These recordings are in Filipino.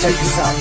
Check this out.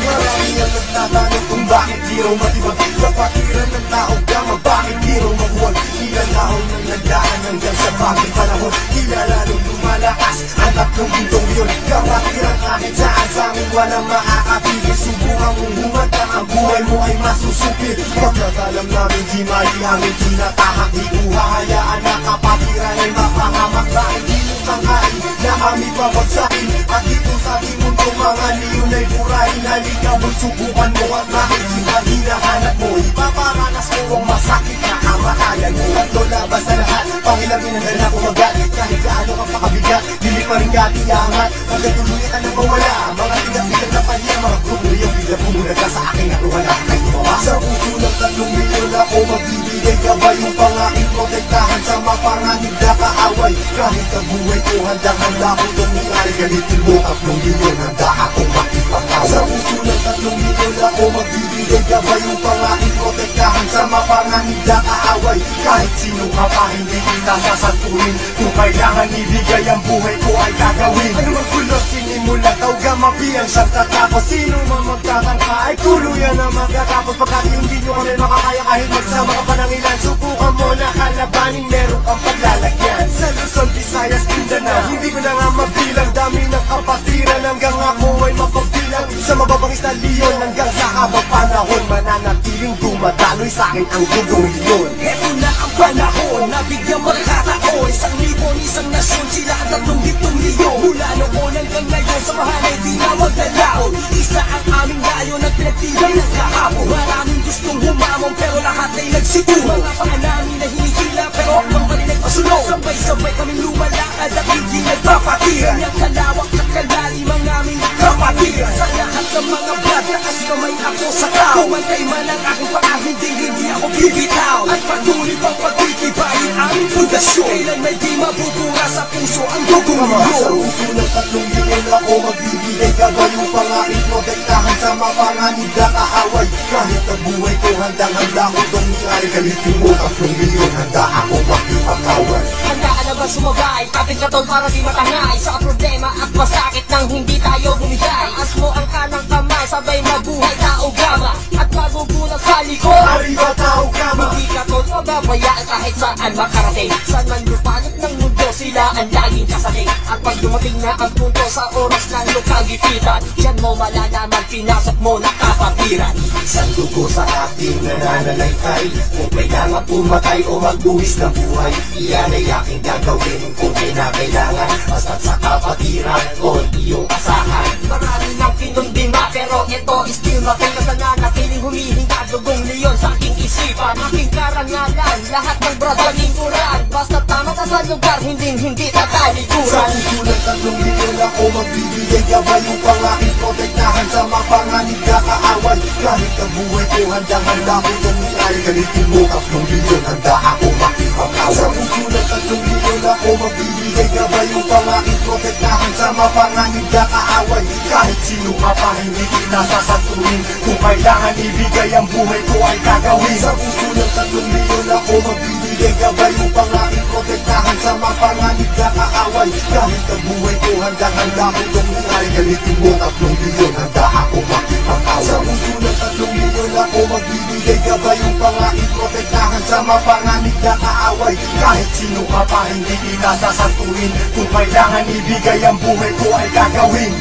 Marami ang nagtatanong kung bakit di raw matibag kapatiran ng tao gama, bakit di raw mabuwag. Ilalahon ng nagdaan hanggang sa bagong panahon. Kilala nung lumalakas ang tatlong bintong yun. Kapatiran kahit saan sa amin walang makakapigil. Subukan mong humanda, ang buhay mo ay masusupil. Pagkat alam namin di mali aming tinatahak, di ko hahayaan na kapatiran ay mapahamak. Dahil di mo tangkain na kami babagsakin, at dito sa ating mundo mga leon ay burahin. Halika mo'y subukan mo at makikita hinahanap mo. Ipaparanas mo ang masakit na kamatayan mo. At labas na lahat, pangilamin ang dala ko magalit. Kahit gaano ka pakabigat, dili pa rin katiyangat. Pagkatuloy ka na mawala, mga tigang-tigang na panya, mga grupo yung bigla pumunag ka sa aking nakuha na kahit tumawa. Sa puso ng 3 milyon ako magbibigay gabay upang aking protektahan sa mapanganib na kaaway. Kahit ang buhay ko handang-handa ko tumingari, galitin mo 3 milyon, handa akong makipagkaway. Sa puso ng 3 milyon ako magbibigay gabay upang aking protektahan sa mapanganib na kaaway. Kahit sino ka pa hindi kita sasantuin, kung kailangan ibigay ang buhay ko ay gagawin. Ano mang gulo sinimula tawga mapiyang siyang tatapos. Sino man magtatangka ay tuluyan na magkatapos. Pagkat hindi nyo kami makakaya kahit magsama ka pa ng ilan. Subukan mo na kalabanin, meron kang paglalagyan. Sa Luzon, Visayas, Mindanao, hindi ko na nga mabilang. Dami ng kapatiran hanggang ako ay mapagbilang. Sa mababang istalyon hanggang sa habang panahon, mananatiling dumadaloy sa akin ang gugong milyon. Eto na ang panahon, nabigyan magkataon. 1,000, isang nasyon, sila ang 3 milyon. Mula noon hanggang ngayon, samahan ay di na magdalaon. Isa ang aming layon at pinagtibay ng kahapon. Maraming gustong humamon pero lahat ay nagsiguro. Mga paa namin na hinihila pero akbang pa rin nagpasunod. Sabay-sabay kaming lumalakad at hindi nagpapatira. Kanyang kalawak at kalalim ang aming kapatira. Sa lahat ng mga brad, taas kamay ako sa tao. Kumantay man ang aking paa, hindi ako bibitaw. At patuloy pang pagtitibayin aming pundasyon. Kailan may di mabubura sa puso ang gugong milyon. Sa puso ng 3 milyon ako magbibigay gabay upang aking protektahan sa mapanganib na kaaway. Kahit ang buhay ko handang-handa ko tumingari, galitin mo 3 milyon, handa ako makipagkaway. Handa ka na ba sumabay? Kapit ka tol para di matangay sa problema at masakit nang hindi tayo bumigay. Taas mo ang kanang kamay, sabay mabuhay tao gama. At magugulat sa likod, Arriba tao gama. hindi ka tol mababayaan kahit saan makarating. Saan man lupalot ng mundo, sila ang laging kasabing. At pag dumating na ang punto sa oras ng lukagipitan, diyan mo malalaman, pinasok mo na kapatiran. Isang dugo sa ating nananalaytay, kung kailangan pumatay o magbuwis ng buhay, iyan ay aking gagawin kung kailangan. Basta't sa kapatiran o iyong asahan. Marami ng pinundima pero ito still making kasananapiling humihinga dugong leon sa aking isipan. Aking karangalan, lahat ng brad lingkuran. Basta tama ka sa lugar, hindi Sa tatalikuran. puso ng 3 milyon ako magbibigay gabay upang aking protektahan sa mapanganib na kaaway. Kahit ang buhay ko handang-handa ko tumingari, galitin mo 3 milyon, handa ako makipagkaway. Sa puso ng 3 milyon ako magbibigay gabay upang aking protektahan sa mapanganib na kaaway. Kahit sino ka pa hindi kita sasantuin, kung kailangan ibigay ang buhay ko ay gagawin. Sa puso ng 3 milyon ako magbibigay gabay upang aking protektahan sa mapanganib na kaaway. Kahit ang buhay ko handang-handa ko tumingari, galitin mo 3 milyon, handa ako makipagkaway. Sa puso ng 3 milyon ako magbibigay gabay upang aking protektahan sa mapanganib na kaaway. Kahit sino ka pa hindi kita sasantuin, kung kailangan ibigay ang buhay ko ay gagawin.